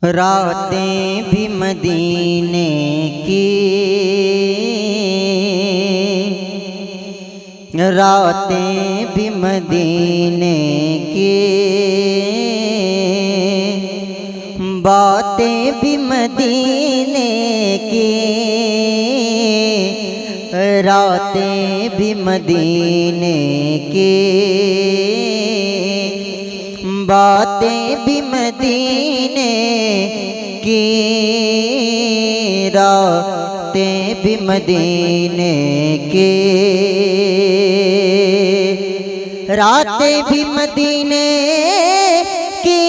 रातें भी मदीने की, रातें भी मदीने की, बातें भी मदीने की, रातें भी मदीने की, बातें भी मदीने की, रातें भी मदीने की, रातें भी मदीने की,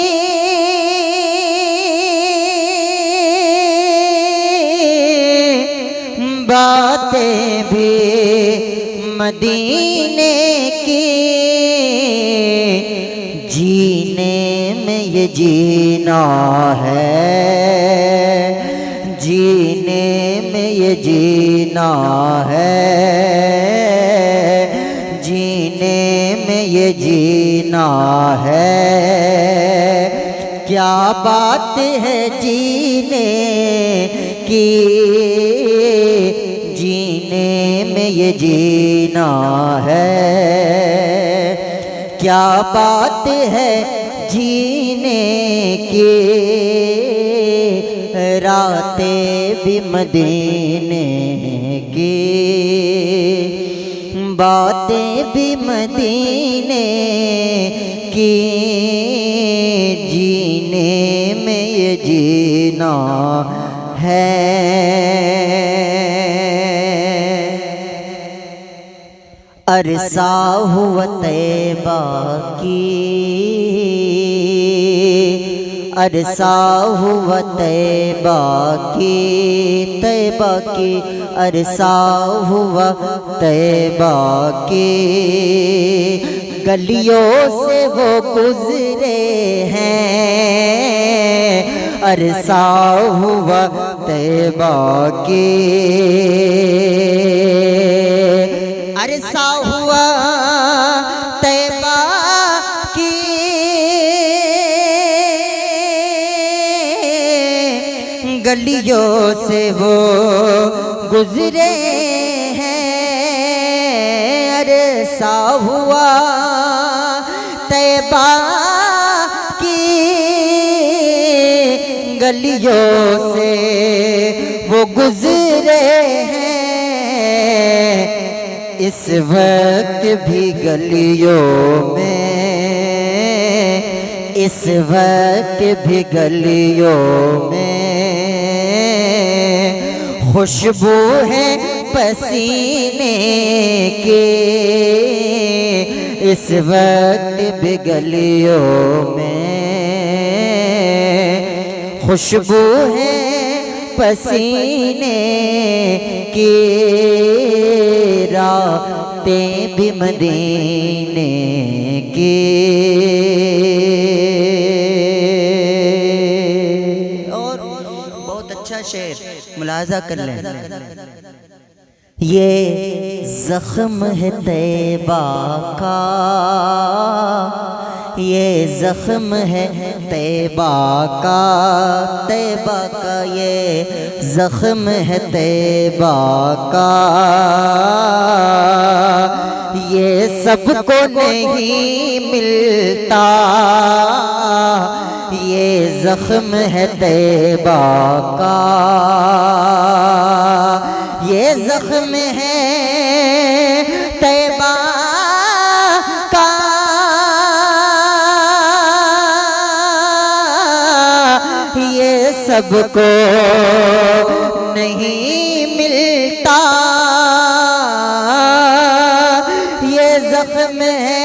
बातें भी मदीने की, जीने में ये जीना है, जीने में ये जीना है, जीने में ये जीना है। क्या बात है जीने की, जीने में ये जीना है। क्या बात है जीने की, रातें भी मदीने की, बातें भी मदीने की, जीने में ये जीना है। अरसा हुआ तैबा की, अरसा हुआ तैबा की, तैबा की, अरसा हुआ तैबा की, गलियों से वो गुजरे हैं, अरसा हुआ तैबा की, अरसा हुआ तैबा की, गलियों से वो गुजरे हैं, अरसा हुआ तैबा की, गलियों से वो गुजरे हैं। इस वक्त भी गलियों में, इस वक्त भी गलियों में खुशबू है पसीने की, इस वक्त भी गलियों में खुशबू है पसीने की, रातें भी मदीने की। और बहुत अच्छा शेर मुलाजा कर लें। ये जख्म है तैबा का, ये जख्म है तैबा का, तैबा का ये जख्म है तैबा का, ये सबको नहीं मिलता, ये जख्म है तैबा का, ये जख्म है तैबा का, ये सबको नहीं मिलता, ये जख्म है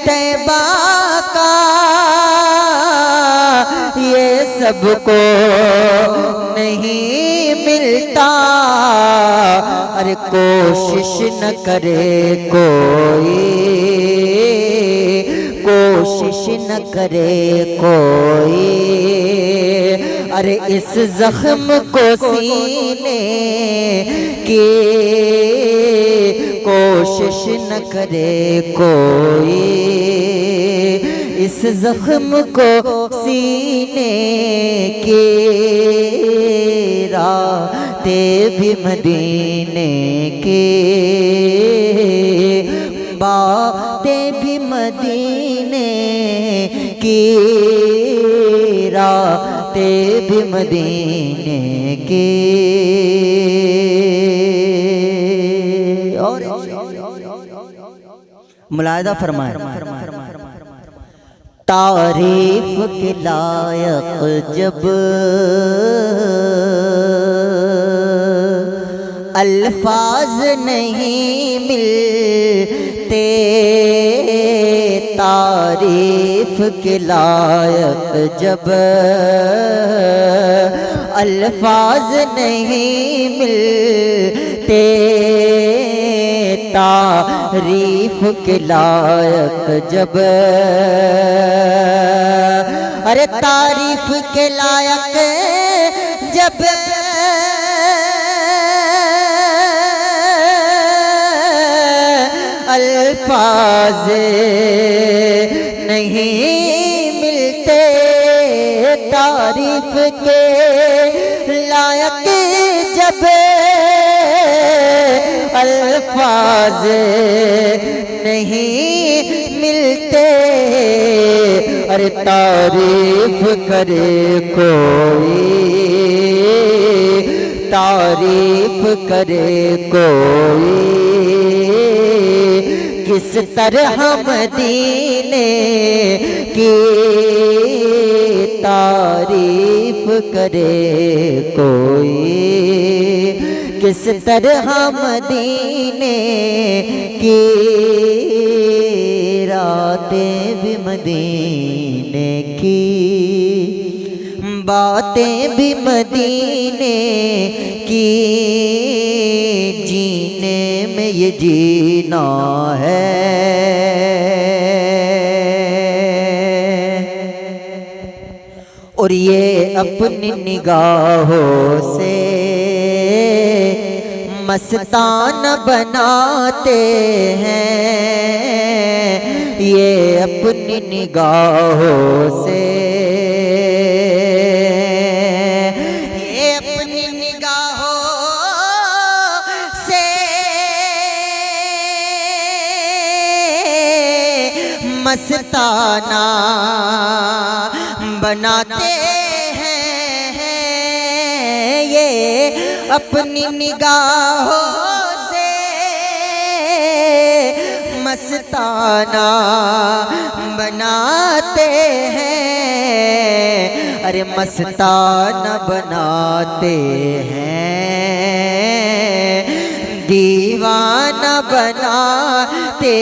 तैबा का, ये सबको नहीं मिलता। अरे कोशिश न करे कोई, कोशिश न करे कोई, अरे इस जख्म को सीने की कोशिश न करे कोई, इस जख्म को सीने की रातें भी मदीने की, बातें भी मदीने की, रातें भी मदीने की। और मुलाहिदा फरमाए, तारीफ के लायक जब अल्फाज नहीं मिलते, तारीफ के लायक जब अल्फाज नहीं मिलते, तारीफ के लायक जब, अरे तारीफ के लायक जब अल्फाज नहीं मिलते, तारीफ के लायक जब अल्फाज नहीं मिलते, अरे तारीफ करे कोई, तारीफ करे कोई, किस तरह मदीने की तारीफ करे कोई, किस तरह मदीने की रातें भी मदीने की, बातें भी मदीने की, जीने में ये जीना है, और ये अपनी निगाहों से मस्तान बनाते हैं, ये अपनी निगाहों से, ये अपनी निगाहों से मस्ताना बनाते हैं, ये अपनी निगाहों से मस्ताना बनाते हैं, अरे मस्ताना बनाते हैं, दीवाना बनाते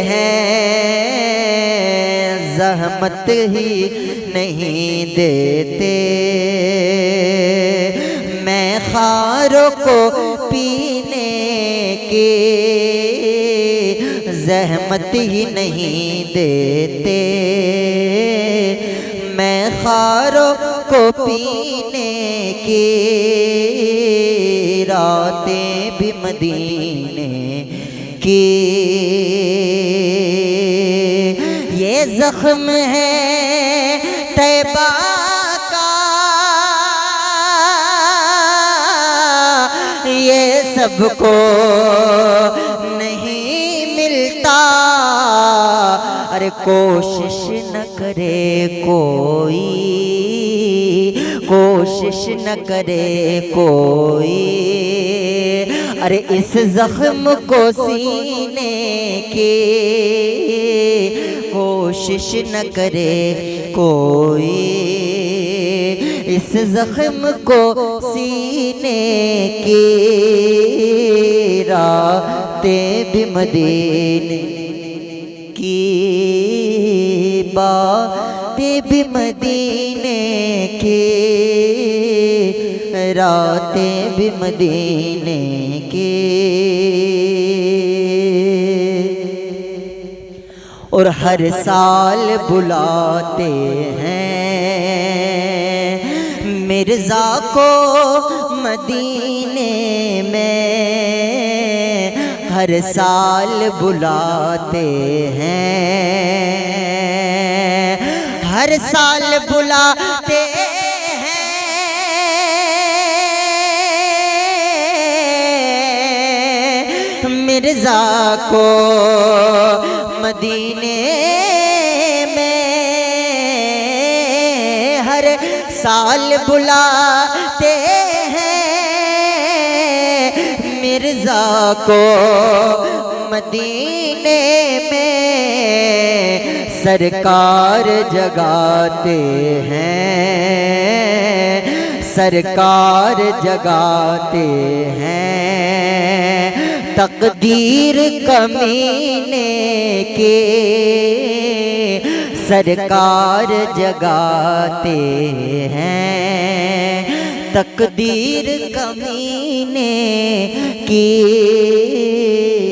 हैं, ज़हमत ही नहीं देते, मैं खारों को पीने की ज़हमत ही नहीं देते, मैं खारों को पीने की रातें भी मदीने की। ये ज़ख्म है तैबा का, ये सबको नहीं मिलता, अरे कोशिश न करे कोई, कोशिश न करे कोई, अरे इस ज़ख्म को सीने की कोशिश न करे कोई, इस ज़ख्म को सीने की रातें भी मदीने की, बातें भी मदीने की, रातें भी मदीने की। और हर साल बुलाते हैं मिर्ज़ा को मदीने में, हर साल बुलाते हैं हर साल बुलाते हैं मिर्जा को मदीने में, हर साल बुलाते हैं मिर्जा को मदीने में, सरकार जगाते हैं, सरकार जगाते हैं, तकदीर कमीने के सरकार जगाते हैं, तकदीर कमीने की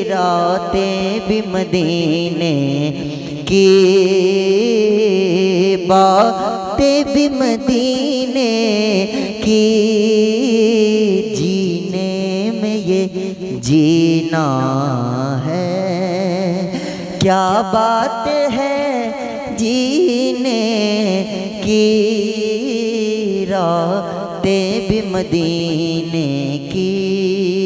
रातें भी मदीने की, बातें भी मदीने की, जीने में ये जीना है, क्या बात है जीने की, रातें भी मदीने की।